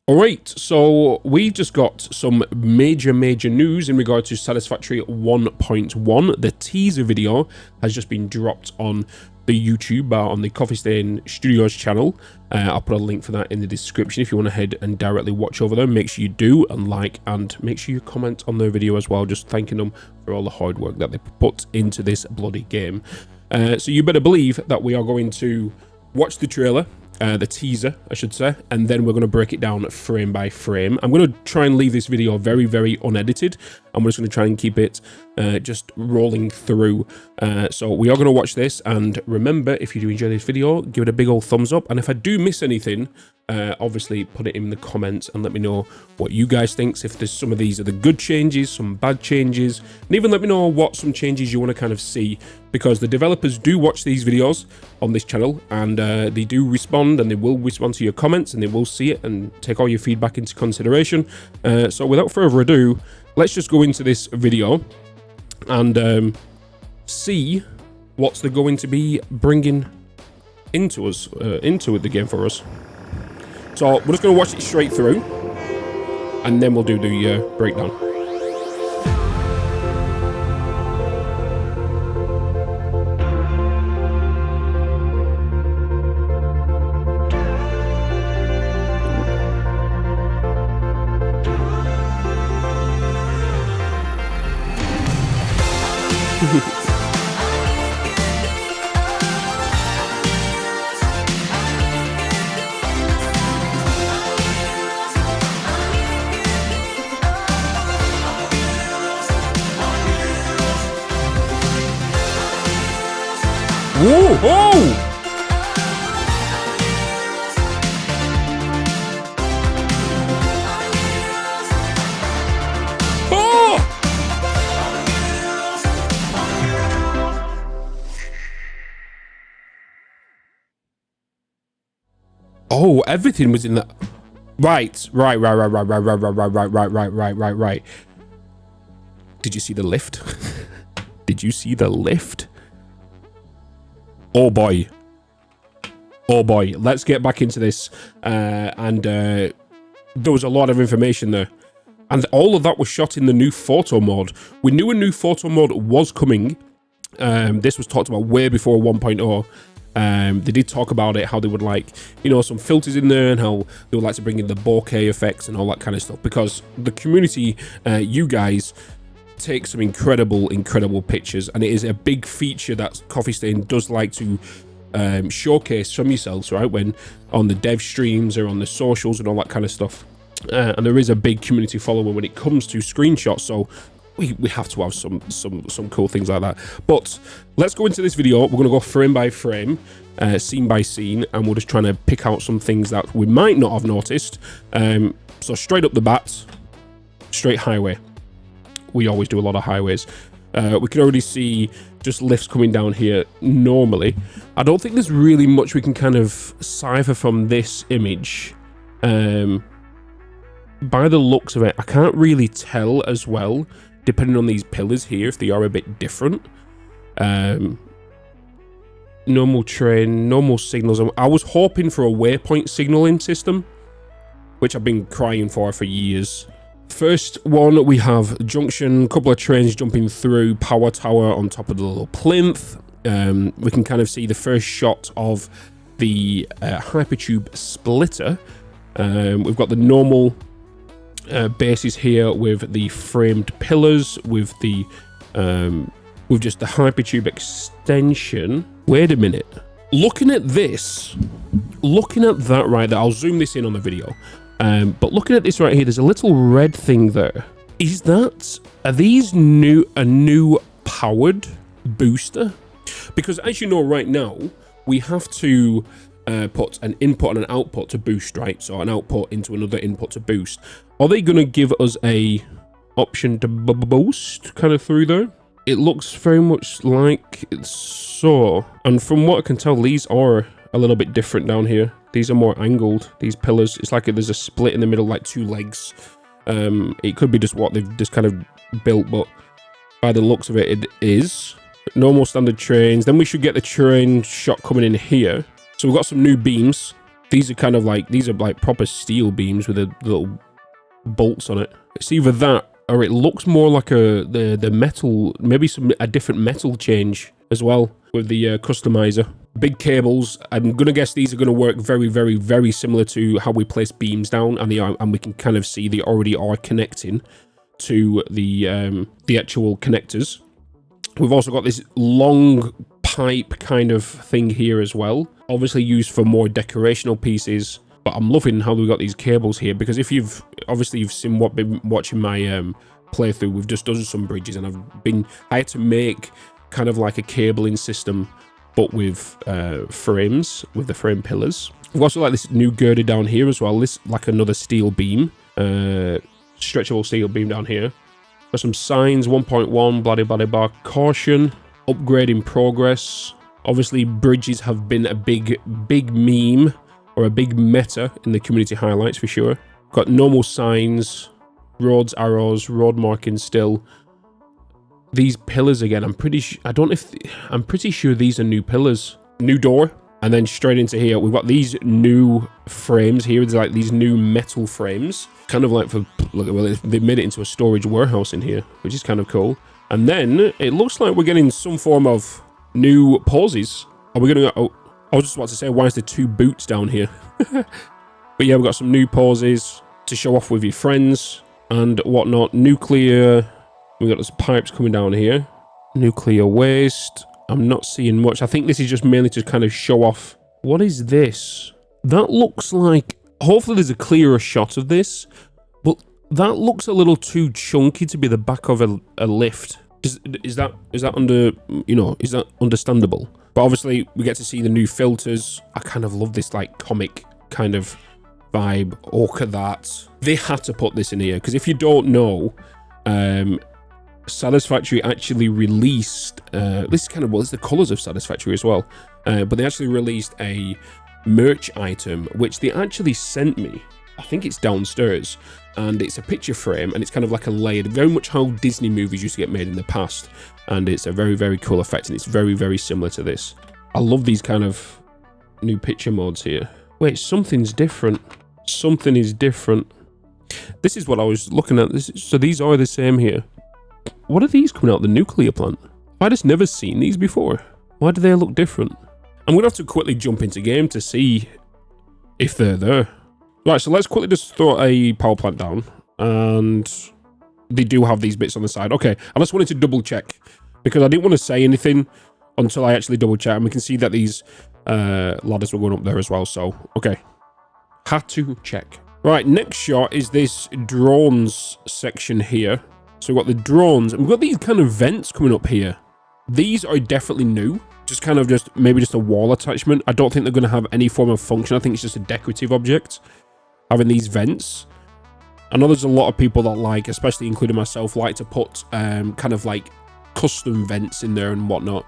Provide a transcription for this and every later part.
All right, so we just got some major news in regard to Satisfactory 1.1. The teaser video has just been dropped on the YouTube on the Coffee Stain Studios channel. I'll put a link for that in the description if you want to head and directly watch over there. Make sure you do and like, and make sure you comment on their video as well, just thanking them for all the hard work that they put into this bloody game. So you better believe that we are going to watch the trailer, the teaser, I should say, and then we're going to break it down frame by frame. I'm going to try and leave this video very unedited. I'm just going to try and keep it just rolling through. So we are going to watch this, and remember, if you do enjoy this video, give it a big old thumbs up, and if I do miss anything, obviously put it in the comments and let me know what you guys think, if there's some of these are the good changes, some bad changes, and even let me know what some changes you want to kind of see, because the developers do watch these videos on this channel, and they do respond, and they will respond to your comments, and they will see it and take all your feedback into consideration. So without further ado, let's just go into this video and see what's they're going to be bringing into us, into the game for us. So we're just going to watch it straight through, and then we'll do the breakdown. Whoa! Oh! Oh, everything was in that. Right. Did you see the lift? Did you see the lift? Oh boy. Oh boy. Let's get back into this. There was a lot of information there. And all of that was shot in the new photo mode. We knew a new photo mode was coming. This was talked about way before 1.0. They did talk about it, how they would like, you know, some filters in there, and how they would like to bring in the bokeh effects and all that kind of stuff, because the community, you guys, take some incredible pictures, and it is a big feature that Coffee Stain does like to showcase from yourselves, right, when on the dev streams or on the socials and all that kind of stuff. And there is a big community following when it comes to screenshots, so we have to have some cool things like that. But let's go into this video. We're going to go frame by frame, scene by scene, and we're just trying to pick out some things that we might not have noticed. So straight up the bat, straight highway. We always do a lot of highways. We can already see just lifts coming down here normally. I don't think there's really much we can kind of cipher from this image. By the looks of it, I can't really tell as well, depending on these pillars here, if they are a bit different. Normal train, normal signals. I was hoping for a waypoint signaling system, which I've been crying for years. First one, we have junction, a couple of trains jumping through, power tower on top of the little plinth. We can kind of see the first shot of the hypertube splitter. We've got the normal bases here with the framed pillars, with the with just the hypertube extension. Wait a minute, looking at this, looking at that right there, I'll zoom this in on the video, but looking at this right here, there's a little red thing there. Is that, are these a new powered booster? Because as you know right now, we have to put an input and an output to boost, right? So an output into another input to boost. Are they going to give us a option to boost kind of through there? It looks very much like it's so. And from what I can tell, these are a little bit different down here. These are more angled, these pillars. It's like there's a split in the middle, like two legs. It could be just what they've just kind of built, but by the looks of it, it is. Normal standard trains. Then we should get the train shot coming in here. So we've got some new beams These are kind of like, these are like proper steel beams with the little bolts on it. It's either that, or it looks more like the metal, maybe a different metal change as well with the customizer. Big cables. I'm gonna guess these are gonna work very, very, very similar to how we place beams down, and we can kind of see they already are connecting to the actual connectors. We've also got this long pipe kind of thing here as well, obviously used for more decorational pieces. But I'm loving how we've got these cables here, because if you've seen what been watching my playthrough, we've just done some bridges, and I had to make kind of like a cabling system, but with frames, with the frame pillars. We've also like this new girder down here as well. This like another steel beam, stretchable steel beam down here. Got some signs, 1.1, blah blah blah, caution, upgrade in progress. Obviously, bridges have been a big meme, or a big meta in the community highlights for sure. Got normal signs, roads, arrows, road markings still. These pillars again, I'm pretty sure these are new pillars. New door, and then straight into here, we've got these new frames here. It's like these new metal frames, kind of like well, they made it into a storage warehouse in here, which is kind of cool. And then it looks like we're getting some form of new pauses. Are we gonna? Oh, I was just about to say, why is there 2 boots down here? But yeah, we've got some new pauses to show off with your friends and whatnot. Nuclear. We've got those pipes coming down here. Nuclear waste. I'm not seeing much. I think this is just mainly to kind of show off. What is this? That looks like... Hopefully there's a clearer shot of this. But that looks a little too chunky to be the back of a lift. Is that under... You know, is that understandable? But obviously, we get to see the new filters. I kind of love this, like, comic kind of vibe. Look at that. They had to put this in here, because if you don't know, Satisfactory actually released... this is kind of... Well, it's the colours of Satisfactory as well. But they actually released a merch item, which they actually sent me. I think it's downstairs. And it's a picture frame, and it's kind of like a layered... Very much how Disney movies used to get made in the past. And it's a very, very cool effect, and it's very, very similar to this. I love these kind of new picture modes here. Wait, something's different. Something is different. This is what I was looking at. So these are the same here. What are these coming out of the nuclear plant? I just never seen these before. Why do they look different? I'm going to have to quickly jump into game to see if they're there. Right, so let's quickly just throw a power plant down. And... they do have these bits on the side. Okay, I just wanted to double check, because I didn't want to say anything until I actually double check. And we can see that these ladders were going up there as well. So, okay. Had to check. Right, next shot is this drones section here. So we've got the drones, and we've got these kind of vents coming up here. These are definitely new. Just kind of maybe just a wall attachment. I don't think they're going to have any form of function. I think it's just a decorative object, having these vents. I know there's a lot of people that like, especially including myself, like to put kind of like custom vents in there and whatnot.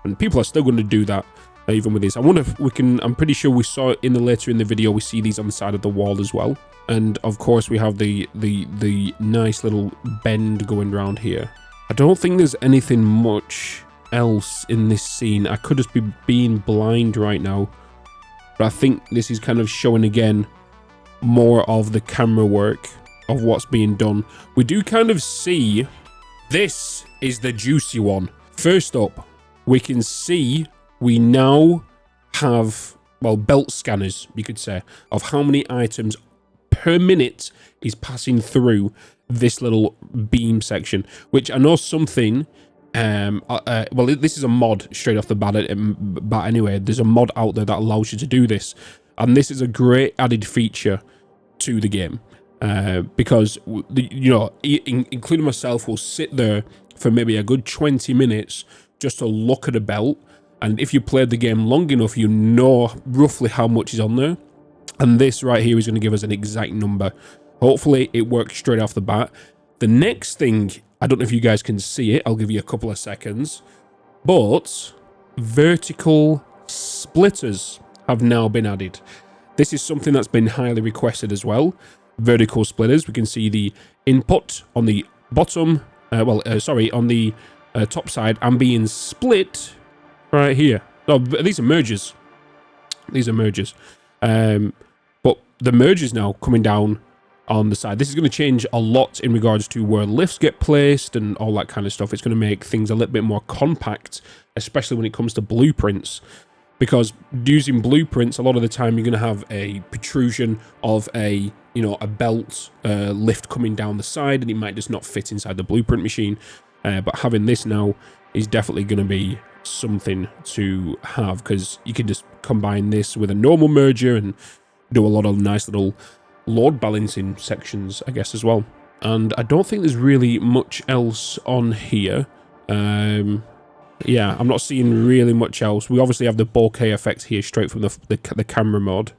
And people are still going to do that, even with this. I wonder if we can... I'm pretty sure we saw it later in the video. We see these on the side of the wall as well. And of course, we have the nice little bend going around here. I don't think there's anything much else in this scene. I could just be being blind right now. But I think this is kind of showing again more of the camera work of what's being done. We do kind of see... This is the juicy one. First up, we can see we now have, well, belt scanners, you could say, of how many items per minute is passing through this little beam section, which I know something... well, this is a mod straight off the bat anyway. There's a mod out there that allows you to do this. And this is a great added feature to the game. Because, you know, including myself, will sit there for maybe a good 20 minutes just to look at a belt. And if you played the game long enough, you know roughly how much is on there. And this right here is going to give us an exact number. Hopefully, it works straight off the bat. The next thing, I don't know if you guys can see it. I'll give you a couple of seconds. But vertical splitters have now been added. This is something that's been highly requested as well. Vertical splitters. We can see the input on the bottom, on the top side, and being split right here. Oh, these are mergers. These are mergers. But the merger's now coming down on the side. This is going to change a lot in regards to where lifts get placed and all that kind of stuff. It's going to make things a little bit more compact, especially when it comes to blueprints, because using blueprints, a lot of the time you're going to have a protrusion of a, you know, a belt lift coming down the side, and it might just not fit inside the blueprint machine. But having this now is definitely going to be something to have, because you can just combine this with a normal merger and do a lot of nice little load balancing sections, I guess, as well. And I don't think there's really much else on here. Yeah, I'm not seeing really much else. We obviously have the bokeh effect here straight from the camera mode.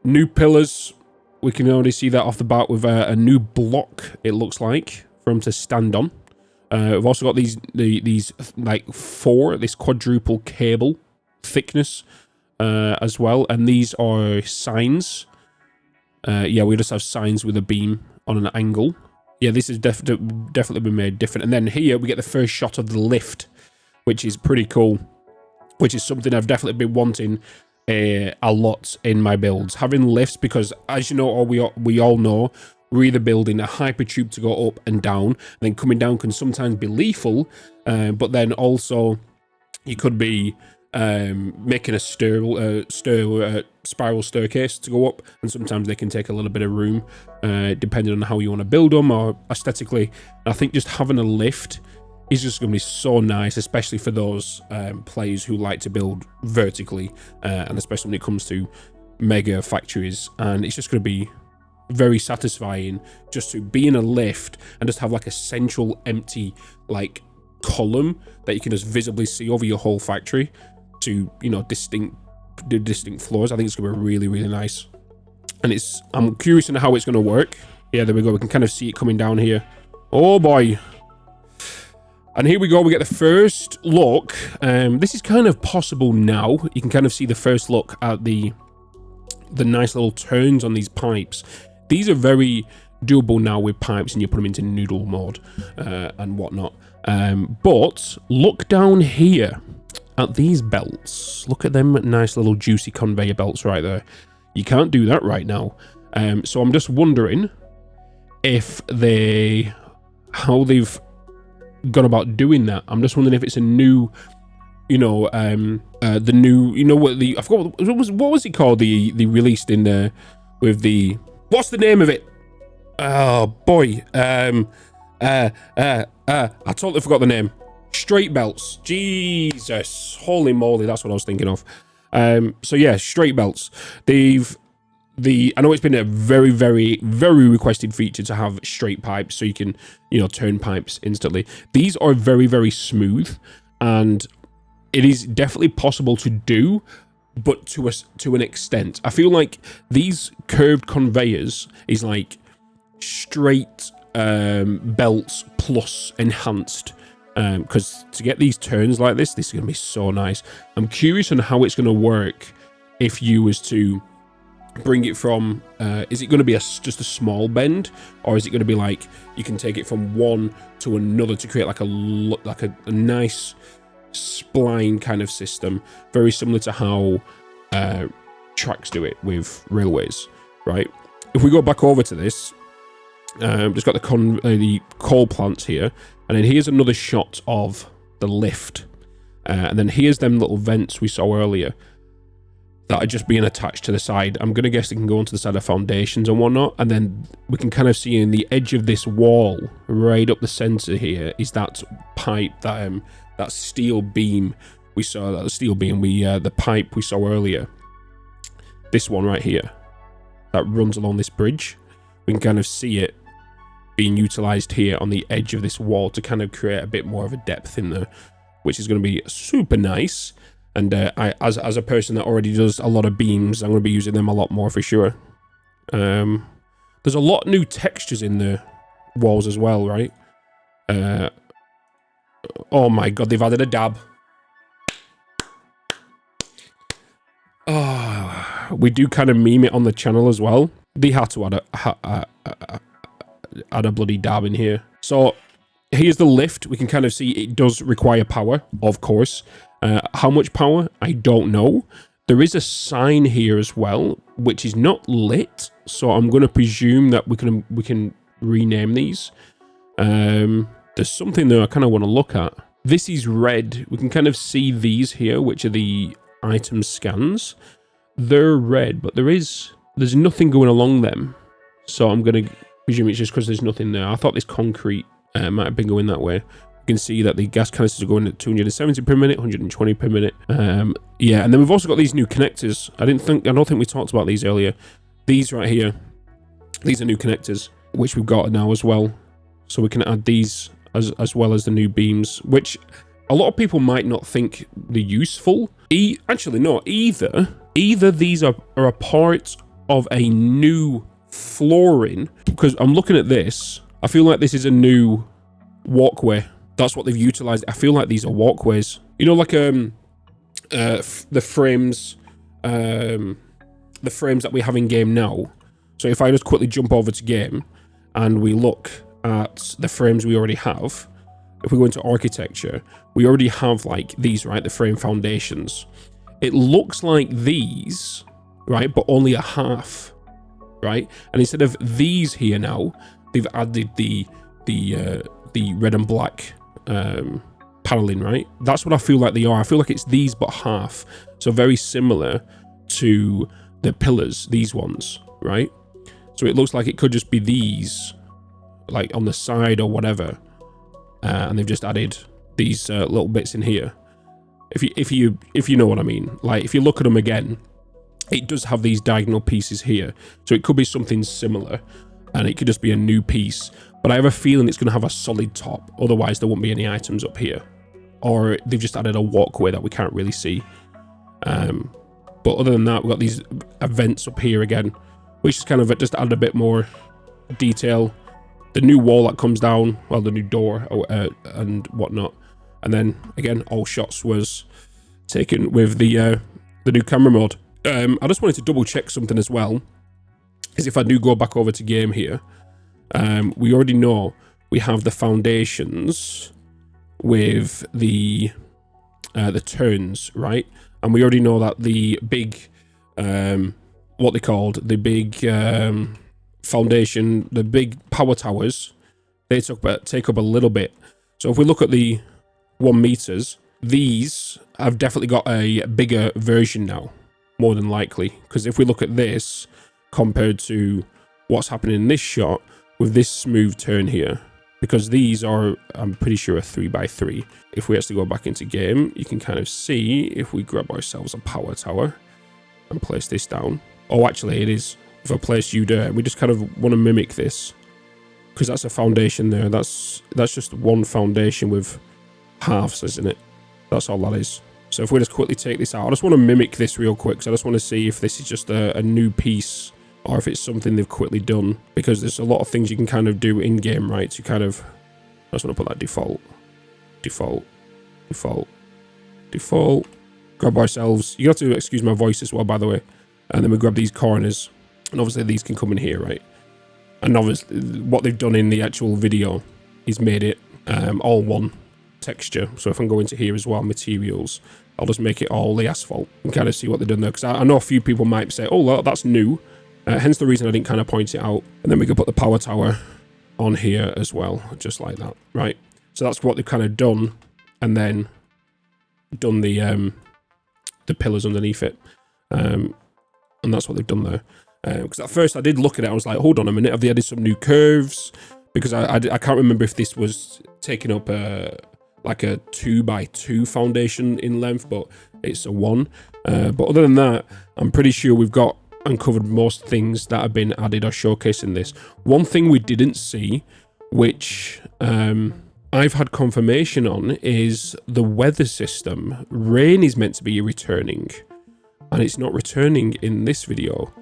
New pillars, we can already see that off the bat with a new block, it looks like, for them to stand on. We've also got these like this quadruple cable thickness as well, and these are signs. Yeah, we just have signs with a beam on an angle. Yeah, this is definitely been made different. And then here we get the first shot of the lift, which is pretty cool, which is something I've definitely been wanting a lot in my builds. Having lifts, because as you know, or we all know, we're either building a hypertube to go up and down, and then coming down can sometimes be lethal, but then also you could be making a spiral staircase to go up, and sometimes they can take a little bit of room depending on how you want to build them or aesthetically. I think just having a lift is just going to be so nice, especially for those players who like to build vertically, and especially when it comes to mega factories. And it's just going to be very satisfying just to be in a lift and just have like a central empty like column that you can just visibly see over your whole factory to, you know, distinct floors. I think it's going to be really, really nice. And I'm curious on how it's going to work. Yeah, there we go. We can kind of see it coming down here. Oh boy. And here we go, we get the first look. This is kind of possible now. You can kind of see the first look at the nice little turns on these pipes. These are very doable now with pipes, and you put them into noodle mode and whatnot. But look down here at these belts. Look at them nice little juicy conveyor belts right there. You can't do that right now. So I'm just wondering if how they've gone about doing that. I'm just wondering if it's a new, you know, the new, you know, I forgot what was it called? The released in there with the, what's the name of it? Oh boy, I totally forgot the name. Straight belts. Jesus, holy moly, that's what I was thinking of. So yeah, straight belts. I know it's been a very, very, very requested feature to have straight pipes, so you can, you know, turn pipes instantly. These are very, very smooth, and it is definitely possible to do, but to an extent. I feel like these curved conveyors is like straight belts plus enhanced, because to get these turns like this is going to be so nice. I'm curious on how it's going to work if you was to bring it from, is it going to be just a small bend, or is it going to be like you can take it from one to another to create like a nice spline kind of system, very similar to how tracks do it with railways, right? If we go back over to this, just got the coal plants here, and then here's another shot of the lift, and then here's them little vents we saw earlier that are just being attached to the side. I'm gonna guess they can go onto the side of foundations and whatnot, and then we can kind of see in the edge of this wall, right up the center here, is that pipe, that steel beam we saw, the pipe we saw earlier. This one right here, that runs along this bridge. We can kind of see it being utilized here on the edge of this wall to kind of create a bit more of a depth in there, which is going to be super nice. And as a person that already does a lot of beams, I'm going to be using them a lot more for sure. There's a lot of new textures in the walls as well, right? Oh my god, they've added a dab. Oh, we do kind of meme it on the channel as well. They had to add a bloody dab in here. So here's the lift. We can kind of see it does require power, of course. How much power? I don't know. There is a sign here as well, which is not lit, so I'm going to presume that we can rename these. There's something there I kind of want to look at. This is red. We can kind of see these here, which are the item scans. They're red, but there's nothing going along them. So I'm going to presume it's just because there's nothing there. I thought this concrete might have been going that way. You can see that the gas canisters are going at 270 per minute, 120 per minute. Yeah, and then we've also got these new connectors. I don't think we talked about these earlier. These right here, these are new connectors, which we've got now as well. So we can add these as well as the new beams, which a lot of people might not think they're useful. Actually, no, either these are a part of a new flooring, because I'm looking at this. I feel like this is a new walkway. That's what they've utilized. I feel like these are walkways. You know, like the frames that we have in game now. So if I just quickly jump over to game and we look at the frames we already have, if we go into architecture, we already have like these, right? The frame foundations. It looks like these, right? But only a half, right? And instead of these here now, they've added the red and black paneling, right? That's what I feel like they are. I feel like it's these but half. So very similar to the pillars, these ones, right? So it looks like it could just be these, like on the side or whatever, and they've just added these little bits in here. If you know what I mean. Like if you look at them again, it does have these diagonal pieces here. So it could be something similar, and it could just be a new piece. But I have a feeling it's going to have a solid top. Otherwise, there won't be any items up here. Or they've just added a walkway that we can't really see. But other than that, we've got these vents up here again, which is kind of just added a bit more detail. The new wall that comes down, well, the new door and whatnot. And then, again, all shots was taken with the new camera mode. I just wanted to double check something as well. Is if I do go back over to game here, we already know we have the foundations with the turns, right? And we already know that the big, what they called, the big foundation, the big power towers, they take up a little bit. So if we look at the 1 meters, these have definitely got a bigger version now, more than likely. Because if we look at this compared to what's happening in this shot with this smooth turn here, because these are, I'm pretty sure, a 3x3. If we actually go back into game, you can kind of see if we grab ourselves a power tower and place this down. Oh, actually, it is. If I place you there, we just kind of want to mimic this, because that's a foundation there. That's just one foundation with halves, isn't it? That's all that is. So if we just quickly take this out, I just want to mimic this real quick, because I just want to see if this is just a new piece or if it's something they've quickly done, because there's a lot of things you can kind of do in game, right? To kind of, I just want to put that default, grab ourselves. You have to excuse my voice as well, by the way. And then we grab these corners, and obviously these can come in here, right? And obviously what they've done in the actual video is made it all one texture. So if I go into here as well, materials, I'll just make it all the asphalt and kind of see what they've done there, because I know a few people might say, oh, well, that's new. Hence the reason I didn't kind of point it out. And then we can put the power tower on here as well, just like that, right? So that's what they've kind of done, and then done the pillars underneath it, and that's what they've done there. Because at first I did look at it, I was like, hold on a minute, have they added some new curves? Because I can't remember if this was taking up like a 2x2 foundation in length, but it's a 1. But other than that, I'm pretty sure we've got uncovered most things that have been added or showcased in this. One thing we didn't see, which I've had confirmation on, is the weather system. Rain is meant to be returning, and it's not returning in this video.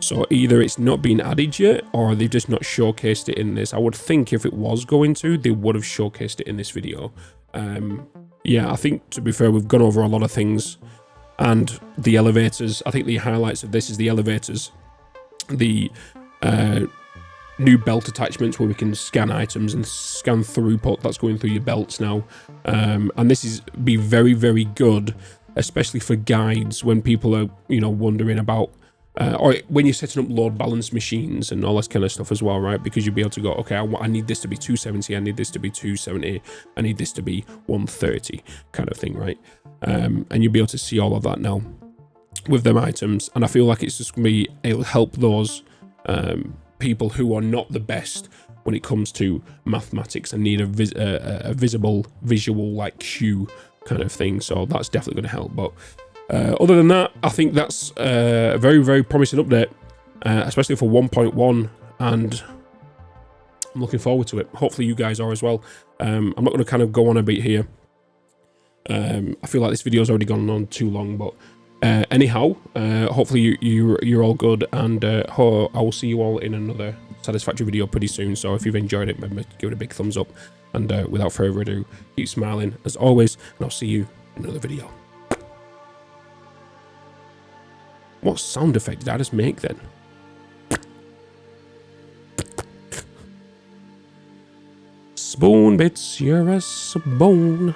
So either it's not been added yet, or they've just not showcased it in this. I would think if it was going to, they would have showcased it in this video. Yeah, I think, to be fair, we've gone over a lot of things. And the elevators, I think the highlights of this is the elevators. The new belt attachments where we can scan items and scan throughput that's going through your belts now. And this is be very, very good especially for guides when people are, you know, wondering about, or when you're setting up load balance machines and all this kind of stuff as well, right? Because you'll be able to go, okay, I need this to be 270, I need this to be 270, I need this to be 130 kind of thing, right? And you'll be able to see all of that now with them items. And I feel like it's just gonna be, it'll help those people who are not the best when it comes to mathematics and need a visual like cue kind of thing. So that's definitely going to help. But other than that, I think that's a very, very promising update, especially for 1.1, and I'm looking forward to it. Hopefully you guys are as well. I'm not going to kind of go on a bit here. I feel like this video's already gone on too long, but anyhow, hopefully you're all good, and I will see you all in another Satisfactory video pretty soon. So if you've enjoyed it, remember to give it a big thumbs up, and without further ado, keep smiling as always, and I'll see you in another video. What sound effect did I just make then? Spoon Bitz, you're a spoon.